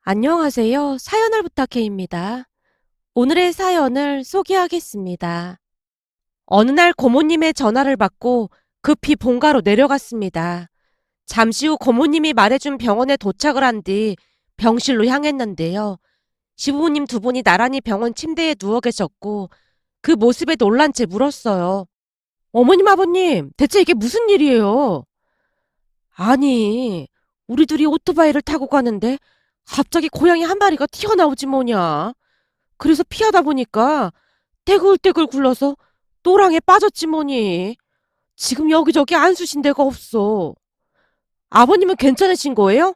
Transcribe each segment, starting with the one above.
안녕하세요. 사연을 부탁해입니다. 오늘의 사연을 소개하겠습니다. 어느 날 고모님의 전화를 받고 급히 본가로 내려갔습니다. 잠시 후 고모님이 말해준 병원에 도착을 한 뒤 병실로 향했는데요. 시부모님 두 분이 나란히 병원 침대에 누워 계셨고 그 모습에 놀란 채 물었어요. 어머님, 아버님, 대체 이게 무슨 일이에요? 아니, 우리 둘이 오토바이를 타고 가는데 갑자기 고양이 한 마리가 튀어나오지 뭐냐. 그래서 피하다 보니까 떼굴떼굴 굴러서 노랑에 빠졌지 뭐니. 지금 여기저기 안 쑤신 데가 없어. 아버님은 괜찮으신 거예요?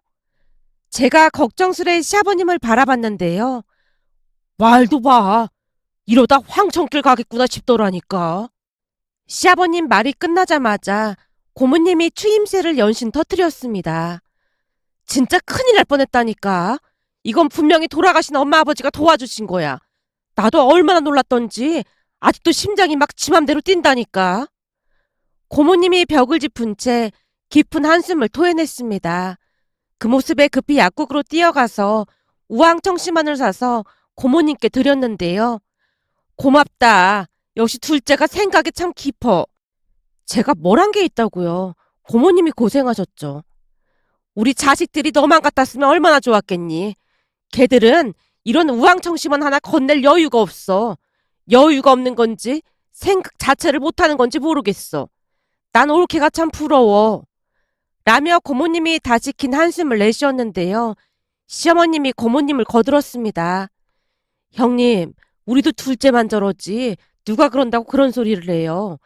제가 걱정스레 시아버님을 바라봤는데요. 말도 봐. 이러다 황천길 가겠구나 싶더라니까. 시아버님 말이 끝나자마자 고모님이 추임새를 연신 터뜨렸습니다. 진짜 큰일 날 뻔했다니까. 이건 분명히 돌아가신 엄마 아버지가 도와주신 거야. 나도 얼마나 놀랐던지 아직도 심장이 막 지 맘대로 뛴다니까. 고모님이 벽을 짚은 채 깊은 한숨을 토해냈습니다. 그 모습에 급히 약국으로 뛰어가서 우황청심환을 사서 고모님께 드렸는데요. 고맙다. 역시 둘째가 생각이 참 깊어. 제가 뭘 한 게 있다고요. 고모님이 고생하셨죠. 우리 자식들이 너만 같았으면 얼마나 좋았겠니. 걔들은 이런 우황청심환 하나 건넬 여유가 없어. 여유가 없는 건지 생각 자체를 못하는 건지 모르겠어. 난 올케가 참 부러워. 라며 고모님이 다시 긴 한숨을 내쉬었는데요. 시어머님이 고모님을 거들었습니다. 형님, 우리도 둘째만 저러지 누가 그런다고 그런 소리를 해요.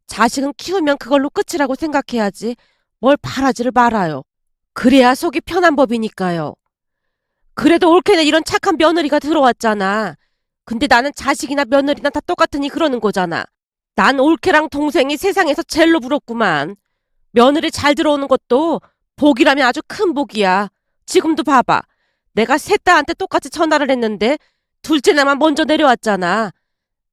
자식은 키우면 그걸로 끝이라고 생각해야지 뭘 바라지를 말아요. 그래야 속이 편한 법이니까요. 그래도 올케는 이런 착한 며느리가 들어왔잖아. 근데 나는 자식이나 며느리나 다 똑같으니 그러는 거잖아. 난 올케랑 동생이 세상에서 제일로 부럽구만. 며느리 잘 들어오는 것도 복이라면 아주 큰 복이야. 지금도 봐봐. 내가 셋 다한테 똑같이 전화를 했는데 둘째 나만 먼저 내려왔잖아.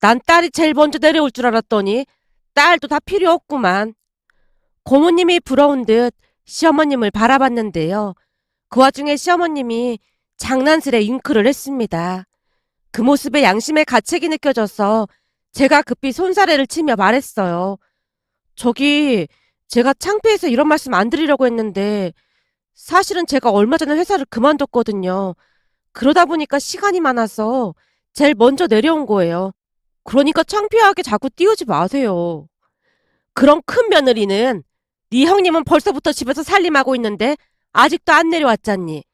난 딸이 제일 먼저 내려올 줄 알았더니 딸도 다 필요 없구만. 고모님이 부러운 듯 시어머님을 바라봤는데요. 그 와중에 시어머님이 장난스레 윙크를 했습니다. 그 모습에 양심의 가책이 느껴져서 제가 급히 손사래를 치며 말했어요. 저기, 제가 창피해서 이런 말씀 안 드리려고 했는데 사실은 제가 얼마 전에 회사를 그만뒀거든요. 그러다 보니까 시간이 많아서 제일 먼저 내려온 거예요. 그러니까 창피하게 자꾸 띄우지 마세요. 그런 큰 며느리는 네 형님은 벌써부터 집에서 살림하고 있는데 아직도 안 내려왔잖니.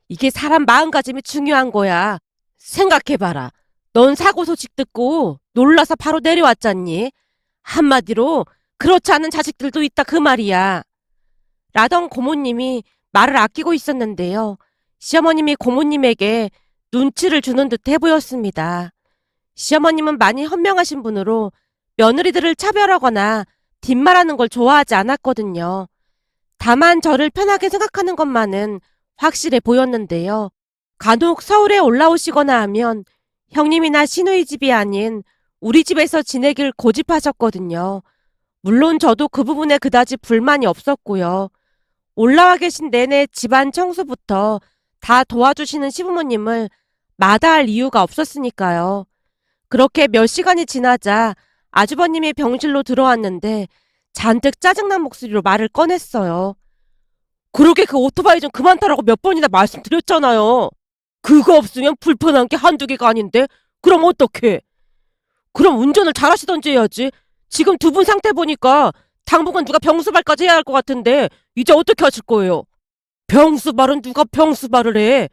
이게 사람 마음가짐이 중요한 거야. 생각해봐라. 넌 사고 소식 듣고 놀라서 바로 내려왔잖니. 한마디로 그렇지 않은 자식들도 있다 그 말이야. 라던 고모님이 말을 아끼고 있었는데요. 시어머님이 고모님에게 눈치를 주는 듯해 보였습니다. 시어머님은 많이 현명하신 분으로 며느리들을 차별하거나 뒷말하는 걸 좋아하지 않았거든요. 다만 저를 편하게 생각하는 것만은 확실해 보였는데요. 간혹 서울에 올라오시거나 하면 형님이나 시누이 집이 아닌 우리 집에서 지내길 고집하셨거든요. 물론 저도 그 부분에 그다지 불만이 없었고요. 올라와 계신 내내 집안 청소부터 다 도와주시는 시부모님을 마다할 이유가 없었으니까요. 그렇게 몇 시간이 지나자 아주버님이 병실로 들어왔는데 잔뜩 짜증난 목소리로 말을 꺼냈어요. 그러게 그 오토바이 좀 그만 타라고 몇 번이나 말씀드렸잖아요. 그거 없으면 불편한 게 한두 개가 아닌데 그럼 어떡해? 그럼 운전을 잘하시던지 해야지. 지금 두 분 상태 보니까 당분간 누가 병수발까지 해야 할 것 같은데 이제 어떻게 하실 거예요? 병수발은 누가 병수발을 해?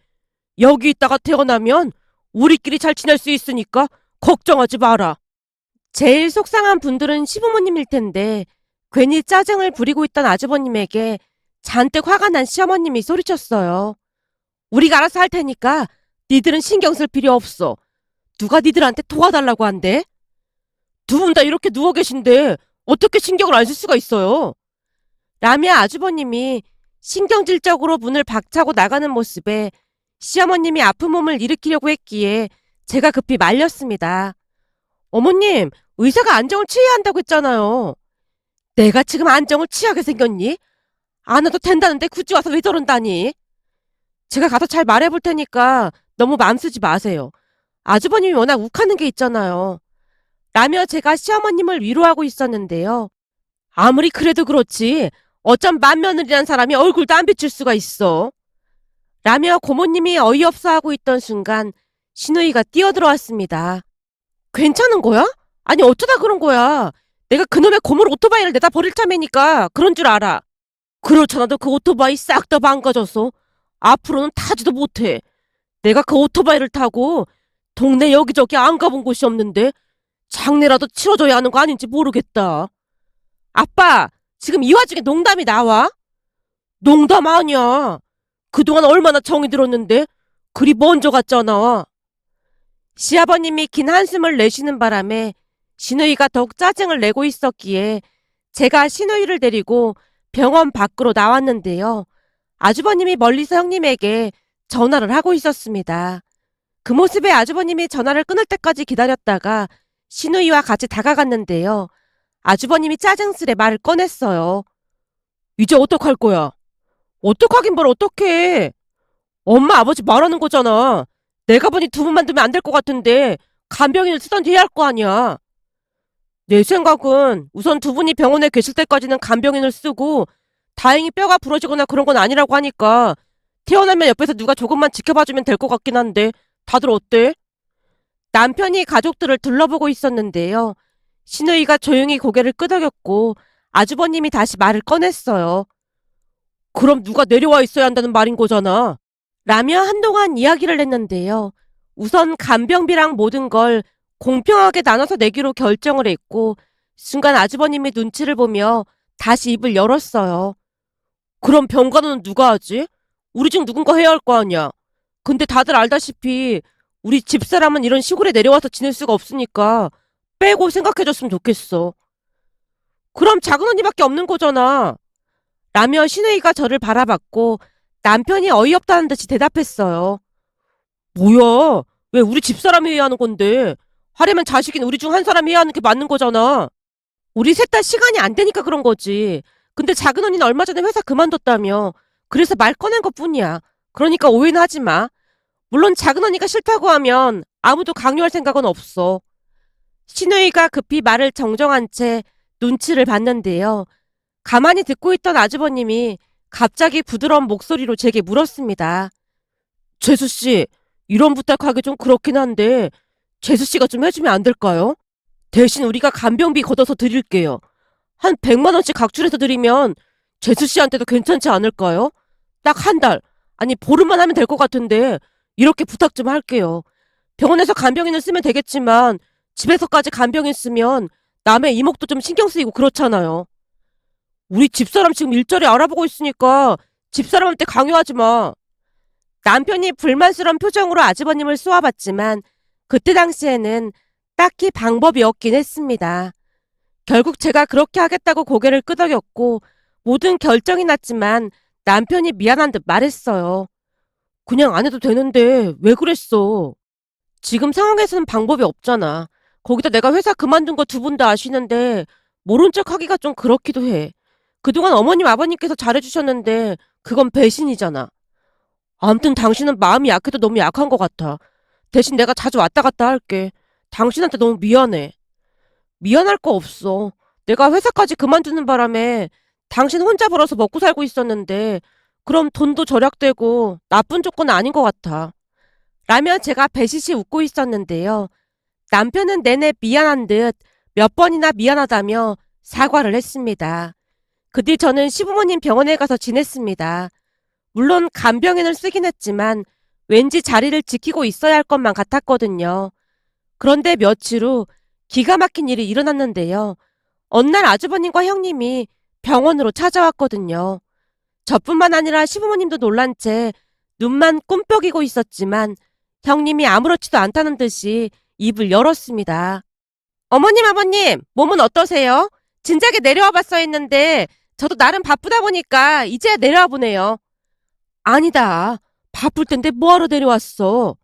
여기 있다가 태어나면 우리끼리 잘 지낼 수 있으니까 걱정하지 마라. 제일 속상한 분들은 시부모님일 텐데 괜히 짜증을 부리고 있던 아주버님에게 잔뜩 화가 난 시어머님이 소리쳤어요. 우리가 알아서 할 테니까 니들은 신경 쓸 필요 없어. 누가 니들한테 도와달라고 한대? 두 분 다 이렇게 누워 계신데 어떻게 신경을 안 쓸 수가 있어요? 라며 아주버님이 신경질적으로 문을 박차고 나가는 모습에 시어머님이 아픈 몸을 일으키려고 했기에 제가 급히 말렸습니다. 어머님, 의사가 안정을 취해야 한다고 했잖아요. 내가 지금 안정을 취하게 생겼니? 안 와도 된다는데 굳이 와서 왜 저런다니? 제가 가서 잘 말해볼 테니까 너무 맘 쓰지 마세요. 아주버님이 워낙 욱하는 게 있잖아요. 라며 제가 시어머님을 위로하고 있었는데요. 아무리 그래도 그렇지 어쩜 맏며느리란 사람이 얼굴도 안 비출 수가 있어. 라며 고모님이 어이없어 하고 있던 순간 신우이가 뛰어들어왔습니다. 괜찮은 거야? 아니 어쩌다 그런 거야. 내가 그놈의 고물 오토바이를 내다 버릴 참이니까 그런 줄 알아. 그렇잖아도 그 오토바이 싹 다 망가져서 앞으로는 타지도 못해. 내가 그 오토바이를 타고 동네 여기저기 안 가본 곳이 없는데 장례라도 치러줘야 하는 거 아닌지 모르겠다. 아빠, 지금 이 와중에 농담이 나와? 농담 아니야. 그동안 얼마나 정이 들었는데 그리 먼저 갔잖아. 시아버님이 긴 한숨을 내쉬는 바람에 신우이가 더욱 짜증을 내고 있었기에 제가 신우이를 데리고 병원 밖으로 나왔는데요. 아주버님이 멀리서 형님에게 전화를 하고 있었습니다. 그 모습에 아주버님이 전화를 끊을 때까지 기다렸다가 신우이와 같이 다가갔는데요. 아주버님이 짜증스레 말을 꺼냈어요. 이제 어떡할 거야? 어떡하긴 뭘 어떡해. 엄마 아버지 말하는 거잖아. 내가 보니 두 분만 두면 안 될 것 같은데 간병인을 쓰던지 해야 할 거 아니야. 내 생각은 우선 두 분이 병원에 계실 때까지는 간병인을 쓰고 다행히 뼈가 부러지거나 그런 건 아니라고 하니까 태어나면 옆에서 누가 조금만 지켜봐주면 될 것 같긴 한데 다들 어때? 남편이 가족들을 둘러보고 있었는데요. 신우이가 조용히 고개를 끄덕였고 아주버님이 다시 말을 꺼냈어요. 그럼 누가 내려와 있어야 한다는 말인 거잖아. 라며 한동안 이야기를 했는데요. 우선 간병비랑 모든 걸 공평하게 나눠서 내기로 결정을 했고 순간 아주버님이 눈치를 보며 다시 입을 열었어요. 그럼 병간호는 누가 하지? 우리 중 누군가 해야 할 거 아니야. 근데 다들 알다시피 우리 집사람은 이런 시골에 내려와서 지낼 수가 없으니까 빼고 생각해줬으면 좋겠어. 그럼 작은 언니밖에 없는 거잖아. 라며 신우이가 저를 바라봤고 남편이 어이없다는 듯이 대답했어요. 뭐야? 왜 우리 집사람이 해야 하는 건데? 하려면 자식인 우리 중 한 사람이 해야 하는 게 맞는 거잖아. 우리 셋 다 시간이 안 되니까 그런 거지. 근데 작은 언니는 얼마 전에 회사 그만뒀다며. 그래서 말 꺼낸 것뿐이야. 그러니까 오해는 하지 마. 물론 작은 언니가 싫다고 하면 아무도 강요할 생각은 없어. 신우이가 급히 말을 정정한 채 눈치를 봤는데요. 가만히 듣고 있던 아주버님이 갑자기 부드러운 목소리로 제게 물었습니다. 재수씨, 이런 부탁하기 좀 그렇긴 한데 재수씨가 좀 해주면 안 될까요? 대신 우리가 간병비 걷어서 드릴게요. 한 100만 원씩 각출해서 드리면 재수씨한테도 괜찮지 않을까요? 딱 한 달, 아니 보름만 하면 될 것 같은데 이렇게 부탁 좀 할게요. 병원에서 간병인을 쓰면 되겠지만 집에서까지 간병인 쓰면 남의 이목도 좀 신경 쓰이고 그렇잖아요. 우리 집사람 지금 일자리 알아보고 있으니까 집사람한테 강요하지 마. 남편이 불만스러운 표정으로 아주버님을 쏘아봤지만 그때 당시에는 딱히 방법이 없긴 했습니다. 결국 제가 그렇게 하겠다고 고개를 끄덕였고 모든 결정이 났지만 남편이 미안한 듯 말했어요. 그냥 안 해도 되는데 왜 그랬어? 지금 상황에서는 방법이 없잖아. 거기다 내가 회사 그만둔 거 두 분 다 아시는데 모른 척 하기가 좀 그렇기도 해. 그동안 어머님 아버님께서 잘해주셨는데 그건 배신이잖아. 아무튼 당신은 마음이 약해도 너무 약한 것 같아. 대신 내가 자주 왔다 갔다 할게. 당신한테 너무 미안해. 미안할 거 없어. 내가 회사까지 그만두는 바람에 당신 혼자 벌어서 먹고 살고 있었는데 그럼 돈도 절약되고 나쁜 조건은 아닌 것 같아. 라며 제가 배시시 웃고 있었는데요. 남편은 내내 미안한 듯 몇 번이나 미안하다며 사과를 했습니다. 그 뒤 저는 시부모님 병원에 가서 지냈습니다. 물론 간병인을 쓰긴 했지만 왠지 자리를 지키고 있어야 할 것만 같았거든요. 그런데 며칠 후 기가 막힌 일이 일어났는데요. 어느 날 아주버님과 형님이 병원으로 찾아왔거든요. 저뿐만 아니라 시부모님도 놀란 채 눈만 꿈뻑이고 있었지만 형님이 아무렇지도 않다는 듯이 입을 열었습니다. 어머님, 아버님, 몸은 어떠세요? 진작에 내려와 봤어 했는데 저도 나름 바쁘다 보니까 이제야 내려와 보네요. 아니다. 바쁠 텐데 뭐하러 내려왔어?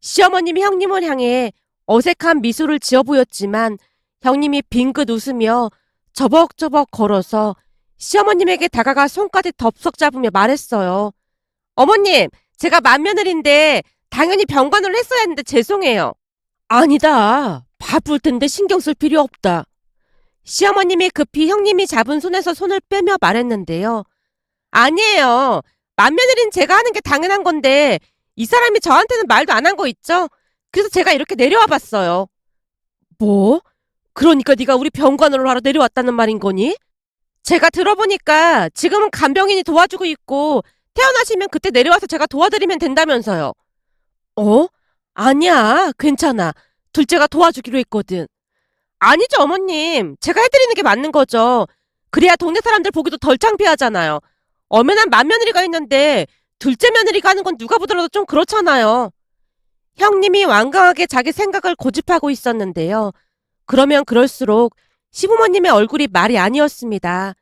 시어머님이 형님을 향해 어색한 미소를 지어 보였지만 형님이 빙긋 웃으며 저벅저벅 걸어서 시어머님에게 다가가 손까지 덥석 잡으며 말했어요. 어머님, 제가 맏며느리인데 당연히 병간호를 했어야 했는데 죄송해요. 아니다. 바쁠 텐데 신경 쓸 필요 없다. 시어머님이 급히 형님이 잡은 손에서 손을 빼며 말했는데요. 아니에요. 맏며느리는 제가 하는 게 당연한 건데 이 사람이 저한테는 말도 안 한 거 있죠? 그래서 제가 이렇게 내려와 봤어요. 뭐? 그러니까 네가 우리 병관으로 하러 내려왔다는 말인 거니? 제가 들어보니까 지금은 간병인이 도와주고 있고 태어나시면 그때 내려와서 제가 도와드리면 된다면서요. 어? 아니야. 괜찮아. 둘째가 도와주기로 했거든. 아니죠, 어머님. 제가 해드리는 게 맞는 거죠. 그래야 동네 사람들 보기도 덜 창피하잖아요. 엄연한 맏며느리가 있는데 둘째 며느리가 하는 건 누가 보더라도 좀 그렇잖아요. 형님이 완강하게 자기 생각을 고집하고 있었는데요. 그러면 그럴수록 시부모님의 얼굴이 말이 아니었습니다.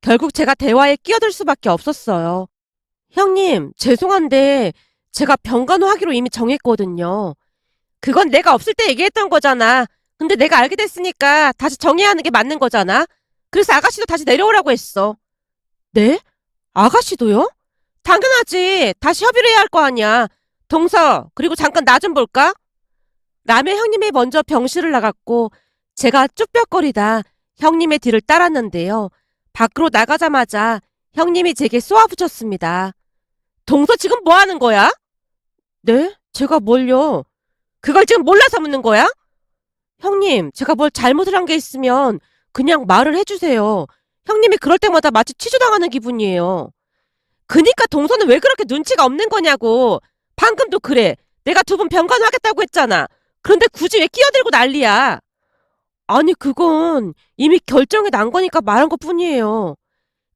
결국 제가 대화에 끼어들 수밖에 없었어요. 형님, 죄송한데 제가 병간호 하기로 이미 정했거든요. 그건 내가 없을 때 얘기했던 거잖아. 근데 내가 알게 됐으니까 다시 정해야 하는 게 맞는 거잖아. 그래서 아가씨도 다시 내려오라고 했어. 네? 아가씨도요? 당연하지. 다시 협의를 해야 할 거 아니야. 동서, 그리고 잠깐 나 좀 볼까? 라며 형님이 먼저 병실을 나갔고 제가 쭈뼛거리다 형님의 뒤를 따랐는데요. 밖으로 나가자마자 형님이 제게 쏘아붙였습니다. 동서 지금 뭐 하는 거야? 네? 제가 뭘요? 그걸 지금 몰라서 묻는 거야? 형님, 제가 뭘 잘못을 한 게 있으면 그냥 말을 해주세요. 형님이 그럴 때마다 마치 취조당하는 기분이에요. 그니까 동서는 왜 그렇게 눈치가 없는 거냐고. 방금도 그래. 내가 두 분 병간호하겠다고 했잖아. 그런데 굳이 왜 끼어들고 난리야. 아니 그건 이미 결정이 난 거니까 말한 것뿐이에요.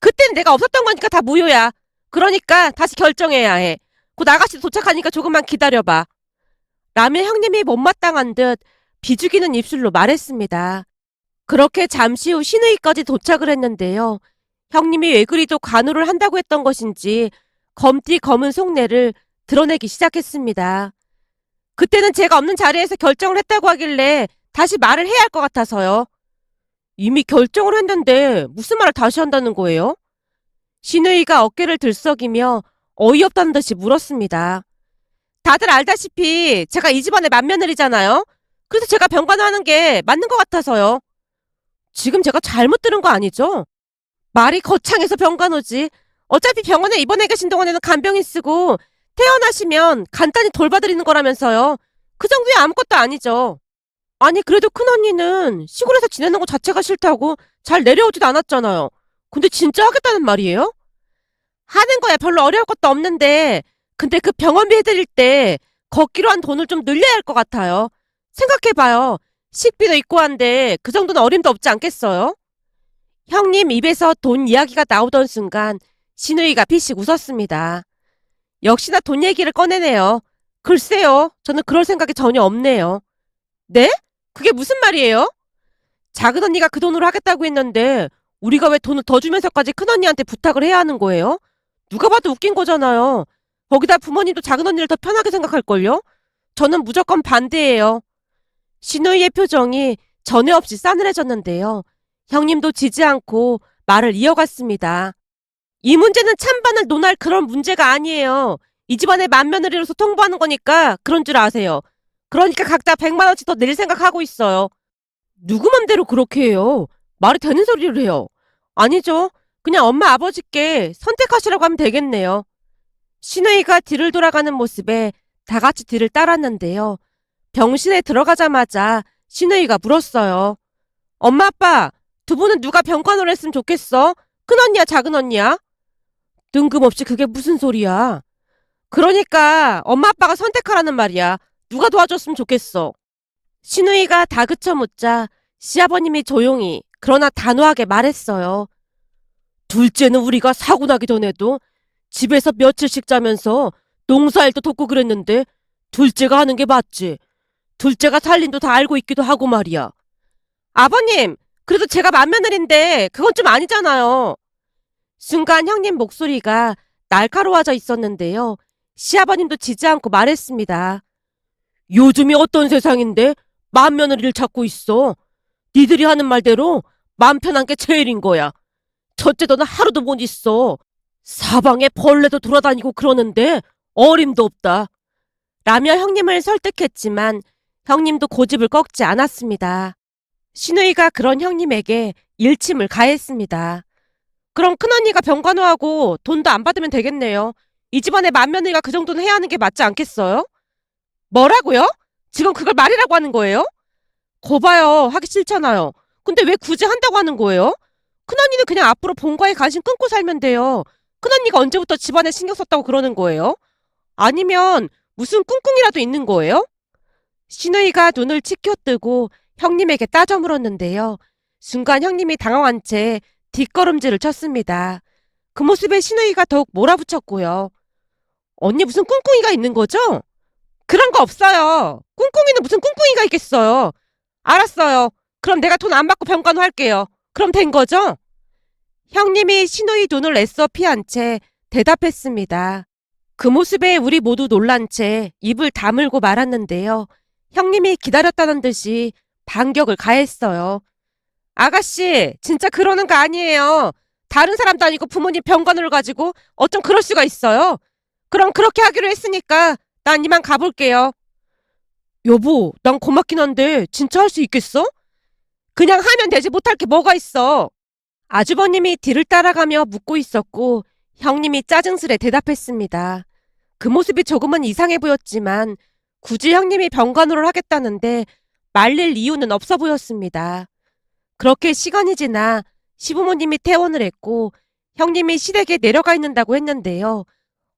그때는 내가 없었던 거니까 다 무효야. 그러니까 다시 결정해야 해. 곧 아가씨 도착하니까 조금만 기다려봐. 라며 형님이 못마땅한 듯 비죽이는 입술로 말했습니다. 그렇게 잠시 후 신의까지 도착을 했는데요. 형님이 왜 그리도 간호를 한다고 했던 것인지 검디 검은 속내를 드러내기 시작했습니다. 그때는 제가 없는 자리에서 결정을 했다고 하길래 다시 말을 해야 할 것 같아서요. 이미 결정을 했는데 무슨 말을 다시 한다는 거예요? 신우이가 어깨를 들썩이며 어이없다는 듯이 물었습니다. 다들 알다시피 제가 이 집안의 맏며느리잖아요. 그래서 제가 병간호하는 게 맞는 것 같아서요. 지금 제가 잘못 들은 거 아니죠? 말이 거창해서 병간호지. 어차피 병원에 입원해 계신 동안에는 간병인 쓰고 태어나시면 간단히 돌봐드리는 거라면서요. 그 정도야 아무것도 아니죠. 아니 그래도 큰언니는 시골에서 지내는 것 자체가 싫다고 잘 내려오지도 않았잖아요. 근데 진짜 하겠다는 말이에요? 하는 거야 별로 어려울 것도 없는데 근데 그 병원비 해드릴 때 걷기로 한 돈을 좀 늘려야 할 것 같아요. 생각해봐요. 식비도 있고 한데 그 정도는 어림도 없지 않겠어요? 형님 입에서 돈 이야기가 나오던 순간 신우이가 피식 웃었습니다. 역시나 돈 얘기를 꺼내네요. 글쎄요. 저는 그럴 생각이 전혀 없네요. 네? 그게 무슨 말이에요? 작은 언니가 그 돈으로 하겠다고 했는데 우리가 왜 돈을 더 주면서까지 큰 언니한테 부탁을 해야 하는 거예요? 누가 봐도 웃긴 거잖아요. 거기다 부모님도 작은 언니를 더 편하게 생각할걸요? 저는 무조건 반대예요. 신우이의 표정이 전에 없이 싸늘해졌는데요. 형님도 지지 않고 말을 이어갔습니다. 이 문제는 찬반을 논할 그런 문제가 아니에요. 이 집안의 맏며느리로서 통보하는 거니까 그런 줄 아세요. 그러니까 각자 100만 원씩 더 낼 생각하고 있어요. 누구 맘대로 그렇게 해요? 말이 되는 소리를 해요. 아니죠. 그냥 엄마 아버지께 선택하시라고 하면 되겠네요. 신우이가 뒤를 돌아가는 모습에 다 같이 뒤를 따랐는데요. 병실에 들어가자마자 신우이가 물었어요. 엄마 아빠 두 분은 누가 병간호를 했으면 좋겠어? 큰 언니야 작은 언니야? 뜬금없이 그게 무슨 소리야. 그러니까 엄마 아빠가 선택하라는 말이야. 누가 도와줬으면 좋겠어. 신우이가 다그쳐 묻자 시아버님이 조용히 그러나 단호하게 말했어요. 둘째는 우리가 사고 나기 전에도 집에서 며칠씩 자면서 농사일도 돕고 그랬는데 둘째가 하는 게 맞지. 둘째가 살림도 다 알고 있기도 하고 말이야. 아버님, 그래도 제가 맏며느리인데 그건 좀 아니잖아요. 순간 형님 목소리가 날카로워져 있었는데요. 시아버님도 지지 않고 말했습니다. 요즘이 어떤 세상인데 맏며느리를 찾고 있어. 니들이 하는 말대로 맘 편한 게 제일인 거야. 첫째 너는 하루도 못 있어. 사방에 벌레도 돌아다니고 그러는데 어림도 없다. 라며 형님을 설득했지만 형님도 고집을 꺾지 않았습니다. 신우이가 그런 형님에게 일침을 가했습니다. 그럼 큰언니가 병간호하고 돈도 안 받으면 되겠네요. 이 집안의 맏며느리가 그 정도는 해야 하는 게 맞지 않겠어요? 뭐라고요? 지금 그걸 말이라고 하는 거예요? 거봐요. 하기 싫잖아요. 근데 왜 굳이 한다고 하는 거예요? 큰언니는 그냥 앞으로 본가에 관심 끊고 살면 돼요. 큰언니가 언제부터 집안에 신경 썼다고 그러는 거예요? 아니면 무슨 꿍꿍이라도 있는 거예요? 신우이가 눈을 치켜뜨고 형님에게 따져 물었는데요. 순간 형님이 당황한 채 뒷걸음질을 쳤습니다. 그 모습에 신우이가 더욱 몰아붙였고요. 언니 무슨 꿍꿍이가 있는 거죠? 그런 거 없어요. 꿍꿍이는 무슨 꿍꿍이가 있겠어요. 알았어요. 그럼 내가 돈 안 받고 병간호 할게요. 그럼 된 거죠? 형님이 신우이 눈을 애써 피한 채 대답했습니다. 그 모습에 우리 모두 놀란 채 입을 다물고 말았는데요. 형님이 기다렸다는 듯이 반격을 가했어요. 아가씨, 진짜 그러는 거 아니에요. 다른 사람도 아니고 부모님 병간호를 가지고 어쩜 그럴 수가 있어요. 그럼 그렇게 하기로 했으니까 난 이만 가볼게요. 여보, 난 고맙긴 한데 진짜 할 수 있겠어? 그냥 하면 되지 못할 게 뭐가 있어. 아주버님이 뒤를 따라가며 묻고 있었고 형님이 짜증스레 대답했습니다. 그 모습이 조금은 이상해 보였지만 굳이 형님이 병간호를 하겠다는데 말릴 이유는 없어 보였습니다. 그렇게 시간이 지나 시부모님이 퇴원을 했고 형님이 시댁에 내려가 있는다고 했는데요.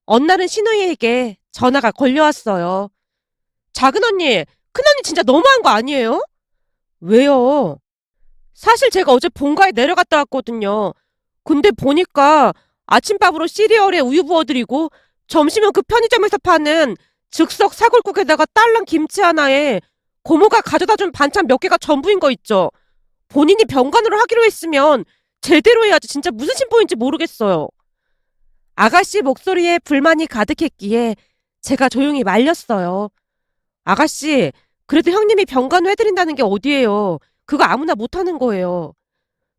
어느 날은 신우이에게 전화가 걸려왔어요. 작은언니, 큰언니 진짜 너무한 거 아니에요? 왜요? 사실 제가 어제 본가에 내려갔다 왔거든요. 근데 보니까 아침밥으로 시리얼에 우유 부어드리고 점심은 그 편의점에서 파는 즉석 사골국에다가 딸랑 김치 하나에 고모가 가져다 준 반찬 몇 개가 전부인 거 있죠. 본인이 병간호를 하기로 했으면 제대로 해야지 진짜 무슨 심보인지 모르겠어요. 아가씨 목소리에 불만이 가득했기에 제가 조용히 말렸어요. 아가씨, 그래도 형님이 병간호 해드린다는 게 어디예요. 그거 아무나 못하는 거예요.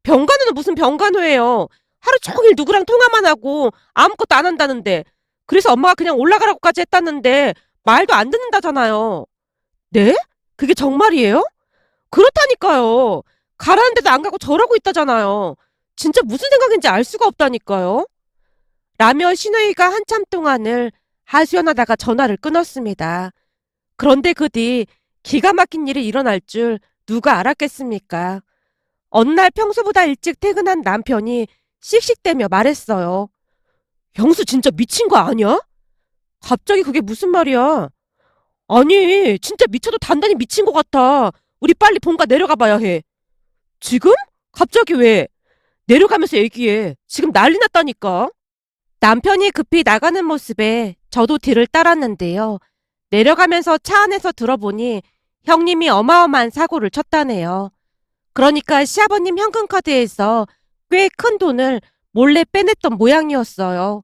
병간호는 무슨 병간호예요. 하루 종일 누구랑 통화만 하고 아무것도 안 한다는데. 그래서 엄마가 그냥 올라가라고까지 했다는데 말도 안 듣는다잖아요. 네? 그게 정말이에요? 그렇다니까요. 가라는 데도 안 가고 저러고 있다잖아요. 진짜 무슨 생각인지 알 수가 없다니까요. 라며 신우이가 한참 동안을 하소연하다가 전화를 끊었습니다. 그런데 그 뒤 기가 막힌 일이 일어날 줄 누가 알았겠습니까? 어느 날 평소보다 일찍 퇴근한 남편이 씩씩대며 말했어요. 영수 진짜 미친 거 아니야? 갑자기 그게 무슨 말이야? 아니, 진짜 미쳐도 단단히 미친 것 같아. 우리 빨리 본가 내려가 봐야 해. 지금? 갑자기 왜? 내려가면서 얘기해. 지금 난리 났다니까. 남편이 급히 나가는 모습에 저도 뒤를 따랐는데요. 내려가면서 차 안에서 들어보니 형님이 어마어마한 사고를 쳤다네요. 그러니까 시아버님 현금카드에서 꽤 큰 돈을 몰래 빼냈던 모양이었어요.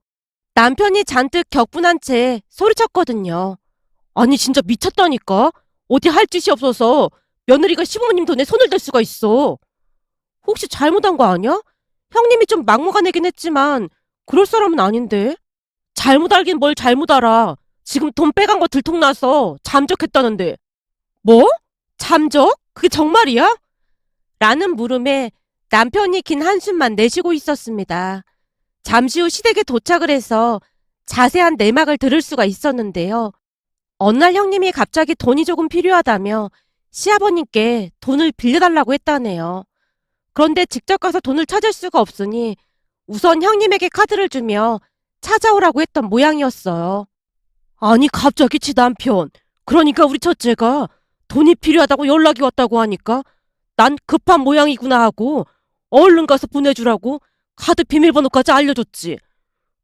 남편이 잔뜩 격분한 채 소리쳤거든요. 아니 진짜 미쳤다니까? 어디 할 짓이 없어서 며느리가 시부모님 돈에 손을 댈 수가 있어. 혹시 잘못한 거 아니야? 형님이 좀 막무가내긴 했지만 그럴 사람은 아닌데. 잘못 알긴 뭘 잘못 알아. 지금 돈 빼간 거 들통나서 잠적했다는데. 뭐? 잠적? 그게 정말이야? 라는 물음에 남편이 긴 한숨만 내쉬고 있었습니다. 잠시 후 시댁에 도착을 해서 자세한 내막을 들을 수가 있었는데요. 어느 날 형님이 갑자기 돈이 조금 필요하다며 시아버님께 돈을 빌려달라고 했다네요. 그런데 직접 가서 돈을 찾을 수가 없으니 우선 형님에게 카드를 주며 찾아오라고 했던 모양이었어요. 아니 갑자기 지 남편, 그러니까 우리 첫째가 돈이 필요하다고 연락이 왔다고 하니까 난 급한 모양이구나 하고 얼른 가서 보내주라고 카드 비밀번호까지 알려줬지.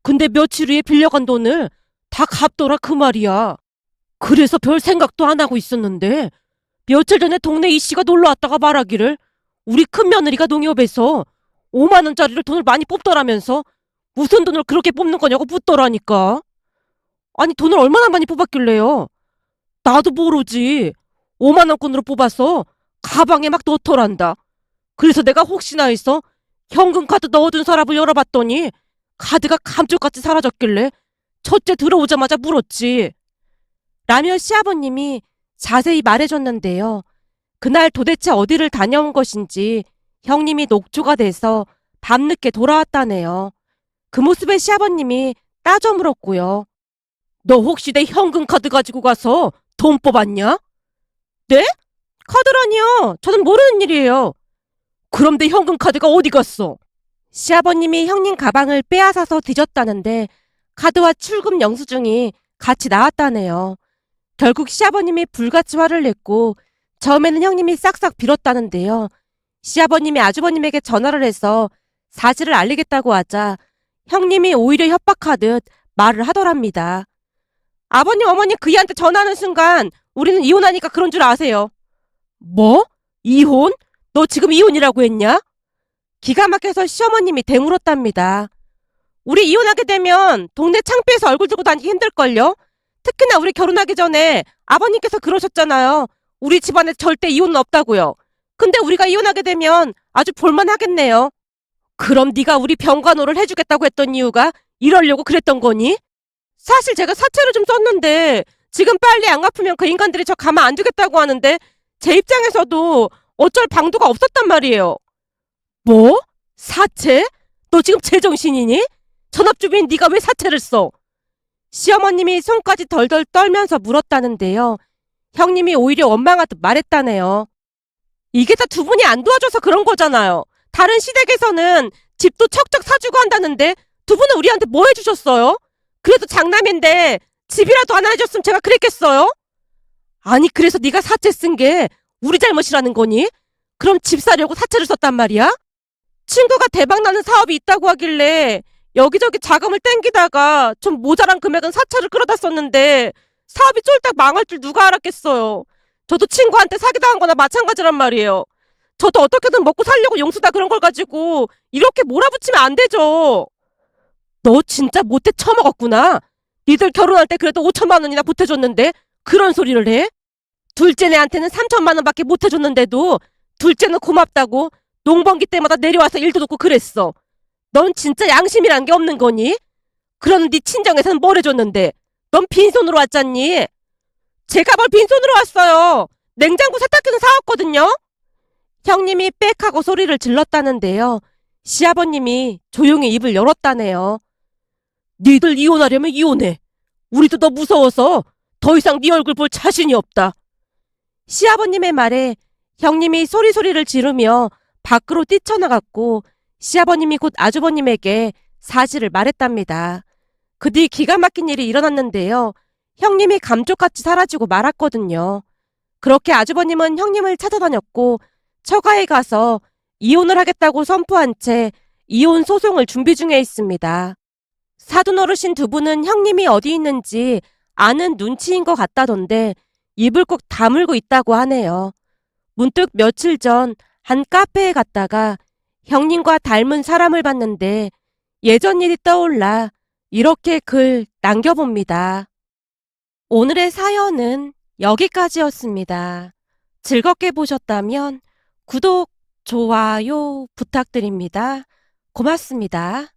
근데 며칠 후에 빌려간 돈을 다 갚더라 그 말이야. 그래서 별 생각도 안 하고 있었는데 며칠 전에 동네 이씨가 놀러 왔다가 말하기를 우리 큰며느리가 농협에서 5만 원짜리를 돈을 많이 뽑더라면서 무슨 돈을 그렇게 뽑는 거냐고 묻더라니까. 아니 돈을 얼마나 많이 뽑았길래요. 나도 모르지. 5만 원권으로 뽑아서 가방에 막 넣더란다. 그래서 내가 혹시나 해서 현금카드 넣어둔 서랍을 열어봤더니 카드가 감쪽같이 사라졌길래 첫째 들어오자마자 물었지. 라며 시아버님이 자세히 말해줬는데요. 그날 도대체 어디를 다녀온 것인지 형님이 녹초가 돼서 밤늦게 돌아왔다네요. 그 모습에 시아버님이 따져 물었고요. 너 혹시 내 현금 카드 가지고 가서 돈 뽑았냐? 네? 카드라니요. 저는 모르는 일이에요. 그럼 내 현금 카드가 어디 갔어? 시아버님이 형님 가방을 빼앗아서 뒤졌다는데 카드와 출금 영수증이 같이 나왔다네요. 결국 시아버님이 불같이 화를 냈고 처음에는 형님이 싹싹 빌었다는데요. 시아버님이 아주버님에게 전화를 해서 사실을 알리겠다고 하자 형님이 오히려 협박하듯 말을 하더랍니다. 아버님, 어머니 그이한테 전화하는 순간 우리는 이혼하니까 그런 줄 아세요. 뭐? 이혼? 너 지금 이혼이라고 했냐? 기가 막혀서 시어머님이 대물었답니다. 우리 이혼하게 되면 동네 창피해서 얼굴 들고 다니기 힘들걸요? 특히나 우리 결혼하기 전에 아버님께서 그러셨잖아요. 우리 집안에 절대 이혼은 없다고요. 근데 우리가 이혼하게 되면 아주 볼만하겠네요. 그럼 네가 우리 병간호를 해주겠다고 했던 이유가 이러려고 그랬던 거니? 사실 제가 사채를 좀 썼는데 지금 빨리 안 갚으면 그 인간들이 저 가만 안 두겠다고 하는데 제 입장에서도 어쩔 방도가 없었단 말이에요. 뭐? 사채? 너 지금 제정신이니? 전업주부인 네가 왜 사채를 써? 시어머님이 손까지 덜덜 떨면서 물었다는데요. 형님이 오히려 원망하듯 말했다네요. 이게 다 두 분이 안 도와줘서 그런 거잖아요. 다른 시댁에서는 집도 척척 사주고 한다는데 두 분은 우리한테 뭐 해주셨어요? 그래도 장남인데 집이라도 하나 해줬으면 제가 그랬겠어요? 아니 그래서 네가 사채 쓴 게 우리 잘못이라는 거니? 그럼 집 사려고 사채를 썼단 말이야? 친구가 대박나는 사업이 있다고 하길래 여기저기 자금을 땡기다가 좀 모자란 금액은 사채를 끌어다 썼는데 사업이 쫄딱 망할 줄 누가 알았겠어요. 저도 친구한테 사기당한 거나 마찬가지란 말이에요. 저도 어떻게든 먹고 살려고 용수다 그런 걸 가지고 이렇게 몰아붙이면 안 되죠. 너 진짜 못돼 처먹었구나. 니들 결혼할 때 그래도 5천만 원이나 보태줬는데 그런 소리를 해? 둘째 애한테는 3천만 원밖에 못 해줬는데도 둘째는 고맙다고 농번기 때마다 내려와서 일도 돕고 그랬어. 넌 진짜 양심이란 게 없는 거니? 그러는 네 친정에서는 뭘 해줬는데 넌 빈손으로 왔잖니? 제가 뭘 빈손으로 왔어요. 냉장고 세탁기는 사왔거든요. 형님이 빽하고 소리를 질렀다는데요. 시아버님이 조용히 입을 열었다네요. 니들 이혼하려면 이혼해. 우리도 너 무서워서 더 이상 네 얼굴 볼 자신이 없다. 시아버님의 말에 형님이 소리소리를 지르며 밖으로 뛰쳐나갔고 시아버님이 곧 아주버님에게 사실을 말했답니다. 그 뒤 기가 막힌 일이 일어났는데요. 형님이 감쪽같이 사라지고 말았거든요. 그렇게 아주버님은 형님을 찾아다녔고 처가에 가서 이혼을 하겠다고 선포한 채 이혼 소송을 준비 중에 있습니다. 사돈 어르신 두 분은 형님이 어디 있는지 아는 눈치인 것 같다던데 입을 꼭 다물고 있다고 하네요. 문득 며칠 전 한 카페에 갔다가 형님과 닮은 사람을 봤는데 예전 일이 떠올라 이렇게 글 남겨봅니다. 오늘의 사연은 여기까지였습니다. 즐겁게 보셨다면 구독, 좋아요 부탁드립니다. 고맙습니다.